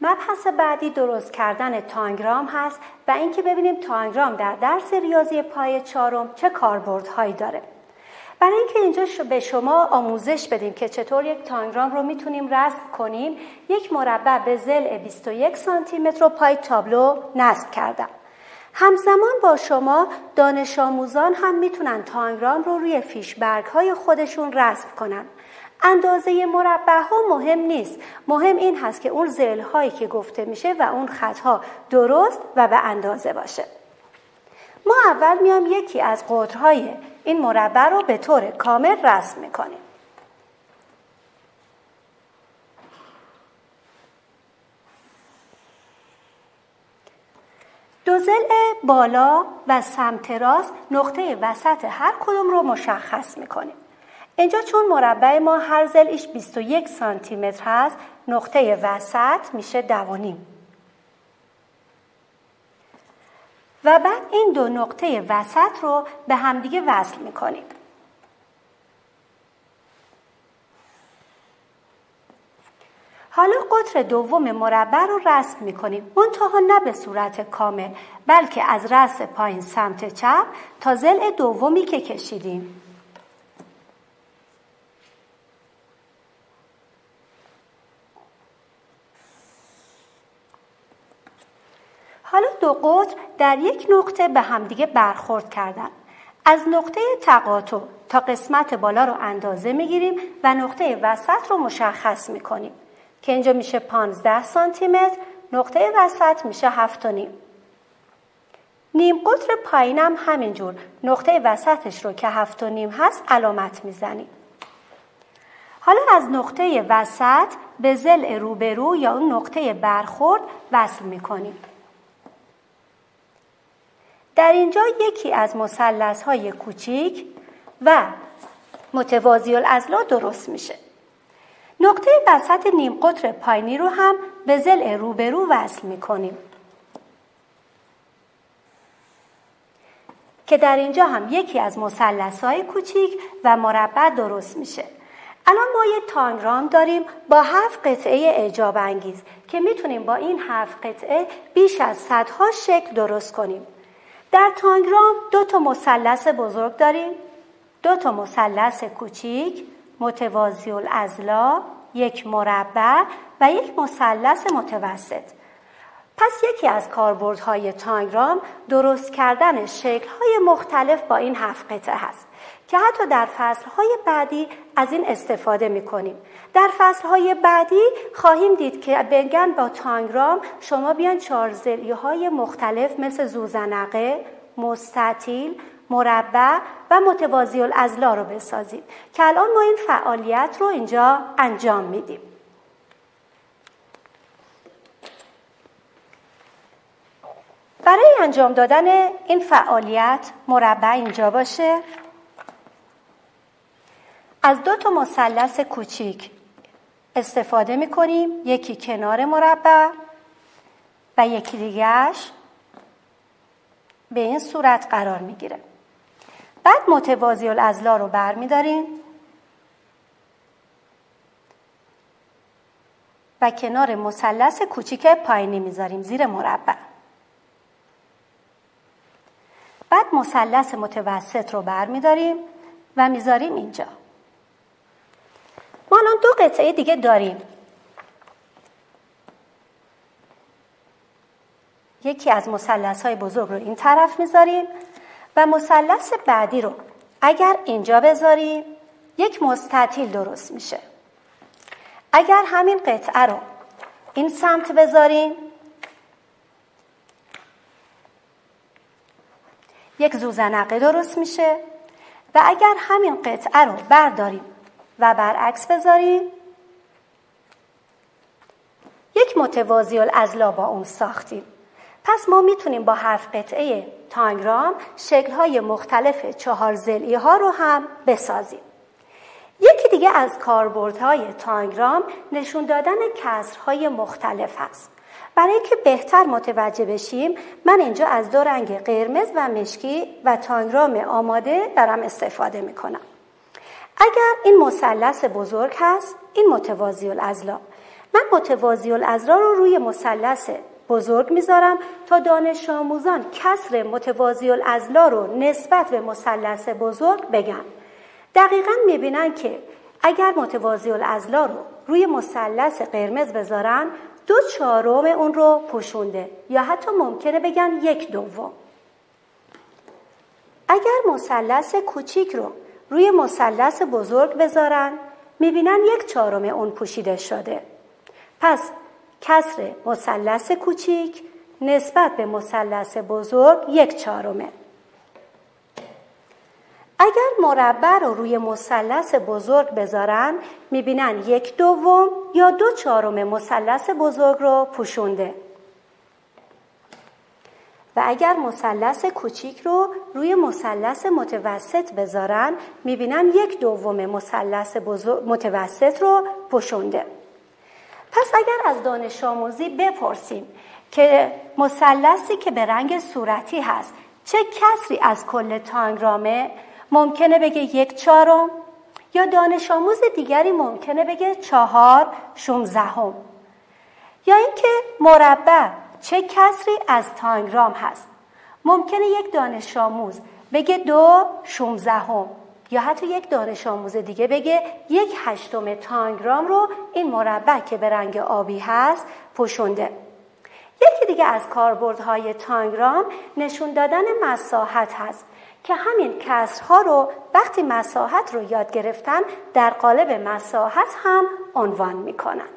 مبحث بعدی درست کردن تانگرام هست و اینکه ببینیم تانگرام در درس ریاضی پایه 4 چه کاربردهایی داره. برای اینکه اینجا به شما آموزش بدیم که چطور یک تانگرام رو میتونیم رسم کنیم، یک مربع به ضلع 21 سانتی متر رو پای تابلو نصب کردم. همزمان با شما دانش آموزان هم میتونن تانگرام رو روی فیشبرگ های خودشون رسم کنن. اندازه مربع ها مهم نیست، مهم این هست که اون ضلع هایی که گفته میشه و اون خط ها درست و به اندازه باشه. ما اول میام یکی از قطرهای این مربع رو به طور کامل رسم میکنیم. دو ضلع بالا و سمت راست نقطه وسط هر کدوم رو مشخص میکنیم. اینجا چون مربع ما هر ضلعش 21 سانتی متر هست، نقطه وسط میشه 2.5. و بعد این دو نقطه وسط رو به همدیگه وصل میکنیم. حالا قطر دوم مربع رو رسم میکنیم، منتها نه به صورت کامل، بلکه از رأس پایین سمت چپ تا ضلع دومی که کشیدیم. حالا دو قطر در یک نقطه به همدیگه برخورد کردن. از نقطه تقاطع تا قسمت بالا رو اندازه میگیریم و نقطه وسط رو مشخص میکنیم که اینجا میشه 15 سانتی متر، نقطه وسط میشه 7.5. نیم قطر پایینم همینجور، نقطه وسطش رو که 7.5 هست علامت میزنیم. حالا از نقطه وسط به ضلع روبرو یا اون نقطه برخورد وصل میکنیم. در اینجا یکی از مثلث‌های کوچیک و متوازی الاضلاع درست میشه. نقطه وسط نیم قطر پایینی رو هم به ضلع روبرو وصل میکنیم که در اینجا هم یکی از مثلث‌های کوچیک و مربع درست میشه. الان ما یه تانگرام داریم با 7 قطعه اعجاب انگیز که میتونیم با این 7 قطعه بیش از صدها شکل درست کنیم. در تانگرام 2 مثلث بزرگ داریم، 2 مثلث کوچیک، متوازی الاضلاع، 1 مربع و 1 مثلث متوسط. پس یکی از کاربردهای تانگرام درست کردن شکل‌های مختلف با این 7 قطعه هست که حتی در فصل‌های بعدی از این استفاده می‌کنیم. در فصل‌های بعدی خواهیم دید که بگن با تانگرام شما بیان 4 ضلعی‌های مختلف مثل زوزنقه، مستطیل، مربع و متوازی الاضلاع رو بسازید که الان ما این فعالیت رو اینجا انجام میدیم. برای انجام دادن این فعالیت مربع اینجا باشه. از 2 مثلث کوچیک استفاده می‌کنیم، یکی کنار مربع و یکی دیگه‌اش به این صورت قرار می‌گیره. بعد متوازی الاضلاع رو برمی‌داریم و کنار مثلث کوچیک پایینی می‌ذاریم زیر مربع. بعد مثلث متوسط رو برمی‌داریم و می‌ذاریم اینجا. ما الان 2 قطعه دیگه داریم. یکی از مثلث‌های بزرگ رو این طرف می‌ذاریم و مثلث بعدی رو اگر اینجا بذاریم 1 مستطیل درست میشه. اگر همین قطعه رو این سمت بذاریم 1 زوزنقه درست میشه و اگر همین قطعه رو برداریم و برعکس بذاریم 1 متوازی الاضلاع با اون ساختیم. پس ما میتونیم با 7 قطعه تانگرام شکل‌های مختلف 4 ضلعی ها رو هم بسازیم. یکی دیگه از کاربردهای تانگرام نشون دادن کسرهای مختلف هست. برای اینکه بهتر متوجه بشیم من اینجا از 2 رنگ قرمز و مشکی و تانگرام آماده دارم استفاده میکنم. اگر این مثلث بزرگ هست این متوازی الاضلاع، من متوازی الاضلاع رو روی مثلث بزرگ میذارم تا دانش آموزان کسر متوازی الاضلاع رو نسبت به مثلث بزرگ بگن. دقیقاً میبینن که اگر متوازی الاضلاع رو روی مثلث قرمز بذارن 2/4 اون رو پوشونده، یا حتی ممکنه بگن 1/2. اگر مثلث کوچیک رو روی مثلث بزرگ بذارن میبینن 1/4 اون پوشیده شده. پس کسر مثلث کوچیک نسبت به مثلث بزرگ 1/4. اگر مربع رو روی مثلث بزرگ بذارن میبینن 1/2 یا 2/4 مثلث بزرگ رو پوشونده. و اگر مثلث کوچیک رو روی مثلث متوسط بذارن میبینن 1/2 مثلث متوسط رو پوشونده. پس اگر از دانش آموزی بپرسیم که مثلثی که به رنگ صورتی هست چه کسری از کل تانگرامه، ممکنه بگه 1/4، یا دانش آموز دیگری ممکنه بگه 4/16. یا اینکه مربع چه کسری از تانگرام هست، ممکنه یک دانش آموز بگه 2/16، یا حتی یک دانش آموز دیگه بگه 1/8 تانگرام رو این مربع که به رنگ آبی هست پوشونده. یکی دیگه از کاربردهای تانگرام نشون دادن مساحت هست که همین کسرها رو وقتی مساحت رو یاد گرفتن در قالب مساحت هم عنوان میکنن.